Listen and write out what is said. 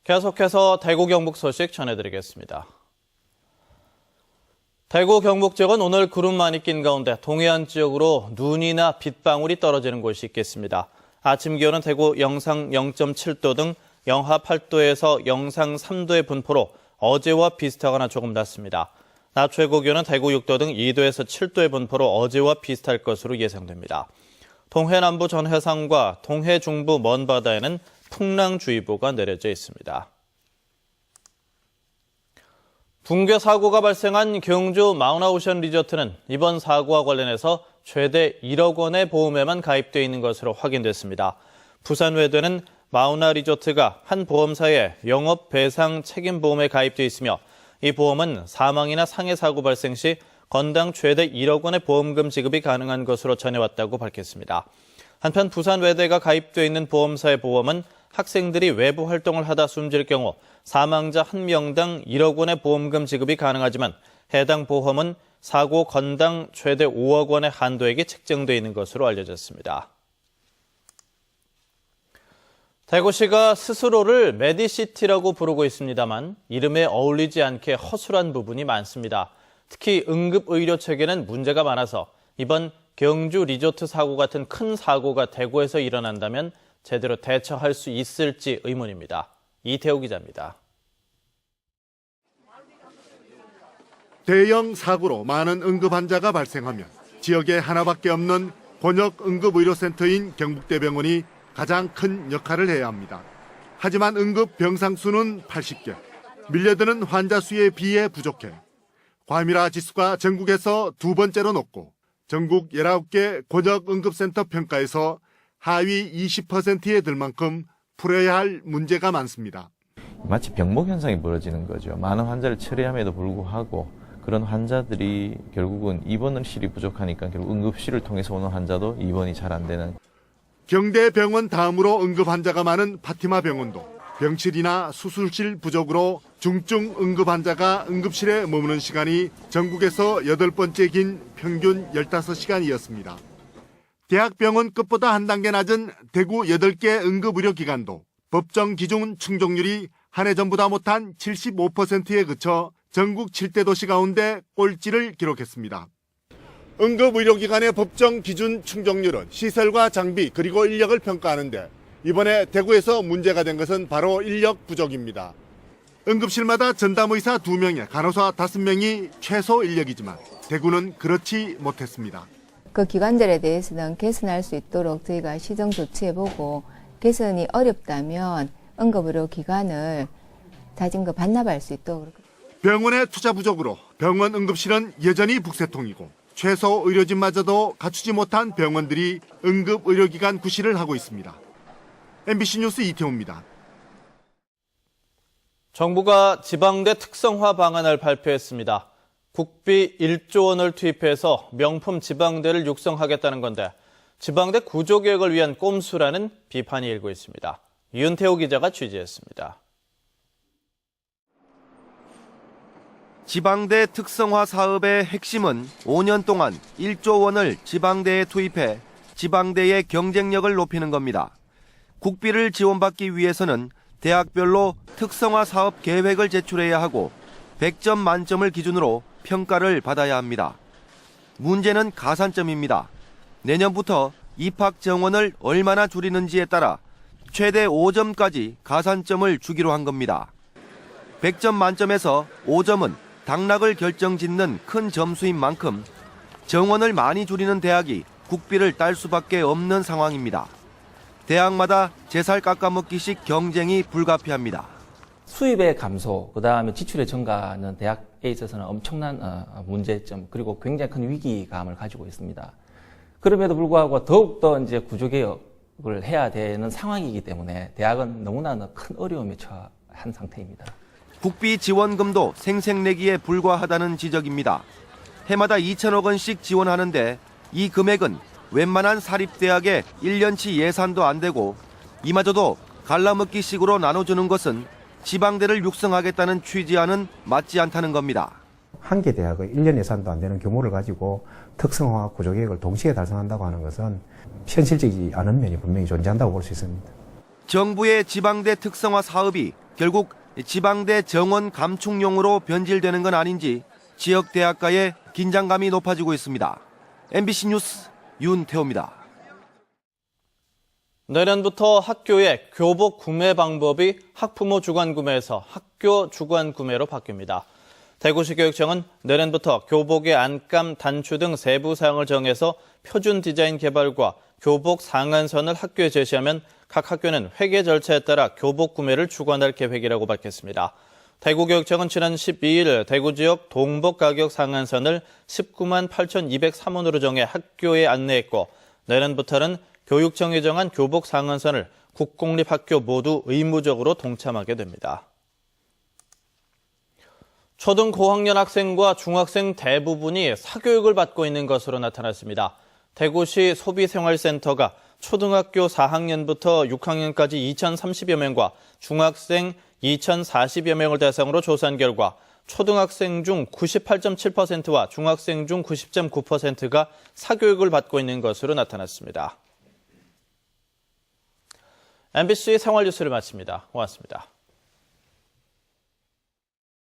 계속해서 대구 경북 소식 전해드리겠습니다. 대구 경북 지역은 오늘 구름 많이 낀 가운데 동해안 지역으로 눈이나 빗방울이 떨어지는 곳이 있겠습니다. 아침 기온은 대구 영상 0.7도 등 영하 8도에서 영상 3도의 분포로 어제와 비슷하거나 조금 낮습니다. 낮 최고 기온은 대구 6도 등 2도에서 7도의 분포로 어제와 비슷할 것으로 예상됩니다. 동해 남부 전 해상과 동해 중부 먼 바다에는 풍랑주의보가 내려져 있습니다. 붕괴 사고가 발생한 경주 마우나오션 리조트는 이번 사고와 관련해서 최대 1억 원의 보험에만 가입되어 있는 것으로 확인됐습니다. 부산외대는 마우나 리조트가 한 보험사의 영업 배상 책임보험에 가입되어 있으며 이 보험은 사망이나 상해 사고 발생 시 건당 최대 1억 원의 보험금 지급이 가능한 것으로 전해왔다고 밝혔습니다. 한편 부산외대가 가입되어 있는 보험사의 보험은 학생들이 외부 활동을 하다 숨질 경우 사망자 1명당 1억 원의 보험금 지급이 가능하지만 해당 보험은 사고 건당 최대 5억 원의 한도액이 책정되어 있는 것으로 알려졌습니다. 대구시가 스스로를 메디시티라고 부르고 있습니다만 이름에 어울리지 않게 허술한 부분이 많습니다. 특히 응급의료체계는 문제가 많아서 이번 경주 리조트 사고 같은 큰 사고가 대구에서 일어난다면 제대로 대처할 수 있을지 의문입니다. 이태호 기자입니다. 대형 사고로 많은 응급 환자가 발생하면 지역에 하나밖에 없는 권역 응급의료센터인 경북대병원이 가장 큰 역할을 해야 합니다. 하지만 응급 병상 수는 80개, 밀려드는 환자 수에 비해 부족해 과밀화 지수가 전국에서 두 번째로 높고 전국 19개 권역 응급센터 평가에서 하위 20%에 들 만큼 풀어야 할 문제가 많습니다. 마치 병목 현상이 벌어지는 거죠. 많은 환자를 처리함에도 불구하고 그런 환자들이 결국은 입원실이 부족하니까 결국 응급실을 통해서 오는 환자도 입원이 잘 안 되는. 경대병원 다음으로 응급 환자가 많은 파티마 병원도 병실이나 수술실 부족으로 중증 응급 환자가 응급실에 머무는 시간이 전국에서 8번째 긴 평균 15시간이었습니다. 대학병원급보다 한 단계 낮은 대구 8개 응급의료기관도 법정 기준 충족률이 한 해 전보다 못한 75%에 그쳐 전국 7대 도시 가운데 꼴찌를 기록했습니다. 응급의료기관의 법정 기준 충족률은 시설과 장비 그리고 인력을 평가하는데 이번에 대구에서 문제가 된 것은 바로 인력 부족입니다. 응급실마다 전담의사 2명에 간호사 5명이 최소 인력이지만 대구는 그렇지 못했습니다. 그 기관들에 대해서는 개선할 수 있도록 저희가 시정 조치해보고 개선이 어렵다면 응급의료기관을 자진금 반납할 수 있도록. 병원의 투자 부족으로 병원 응급실은 여전히 북새통이고 최소 의료진마저도 갖추지 못한 병원들이 응급의료기관 구실을 하고 있습니다. MBC 뉴스 이태호입니다. 정부가 지방대 특성화 방안을 발표했습니다. 국비 1조 원을 투입해서 명품 지방대를 육성하겠다는 건데 지방대 구조개혁을 위한 꼼수라는 비판이 일고 있습니다. 윤태호 기자가 취재했습니다. 지방대 특성화 사업의 핵심은 5년 동안 1조 원을 지방대에 투입해 지방대의 경쟁력을 높이는 겁니다. 국비를 지원받기 위해서는 대학별로 특성화 사업 계획을 제출해야 하고 100점 만점을 기준으로 평가를 받아야 합니다. 문제는 가산점입니다. 내년부터 입학 정원을 얼마나 줄이는지에 따라 최대 5점까지 가산점을 주기로 한 겁니다. 100점 만점에서 5점은 당락을 결정짓는 큰 점수인 만큼 정원을 많이 줄이는 대학이 국비를 딸 수밖에 없는 상황입니다. 대학마다 제살 깎아먹기식 경쟁이 불가피합니다. 수입의 감소, 그다음에 지출의 증가는 대학에 있어서는 엄청난 문제점, 그리고 굉장히 큰 위기감을 가지고 있습니다. 그럼에도 불구하고 더욱더 이제 구조개혁을 해야 되는 상황이기 때문에 대학은 너무나 큰 어려움에 처한 상태입니다. 국비 지원금도 생색내기에 불과하다는 지적입니다. 해마다 2천억 원씩 지원하는데 이 금액은 웬만한 사립대학의 1년치 예산도 안 되고 이마저도 갈라먹기식으로 나눠주는 것은 지방대를 육성하겠다는 취지와는 맞지 않다는 겁니다. 한 개 대학의 1년 예산도 안 되는 규모를 가지고 특성화 구조개혁을 동시에 달성한다고 하는 것은 현실적이지 않은 면이 분명히 존재한다고 볼 수 있습니다. 정부의 지방대 특성화 사업이 결국 지방대 정원 감축용으로 변질되는 건 아닌지 지역 대학가의 긴장감이 높아지고 있습니다. MBC 뉴스 윤태호입니다. 내년부터 학교의 교복 구매 방법이 학부모 주관 구매에서 학교 주관 구매로 바뀝니다. 대구시 교육청은 내년부터 교복의 안감, 단추 등 세부 사항을 정해서 표준 디자인 개발과 교복 상한선을 학교에 제시하면 각 학교는 회계 절차에 따라 교복 구매를 주관할 계획이라고 밝혔습니다. 대구교육청은 지난 12일 대구 지역 동복 가격 상한선을 19만 8,203원으로 정해 학교에 안내했고 내년부터는 교육청이 정한 교복 상한선을 국공립학교 모두 의무적으로 동참하게 됩니다. 초등 고학년 학생과 중학생 대부분이 사교육을 받고 있는 것으로 나타났습니다. 대구시 소비생활센터가 초등학교 4학년부터 6학년까지 2,030여 명과 중학생 2,040여 명을 대상으로 조사한 결과 초등학생 중 98.7%와 중학생 중 90.9%가 사교육을 받고 있는 것으로 나타났습니다. MBC 생활뉴스를 마칩니다. 고맙습니다.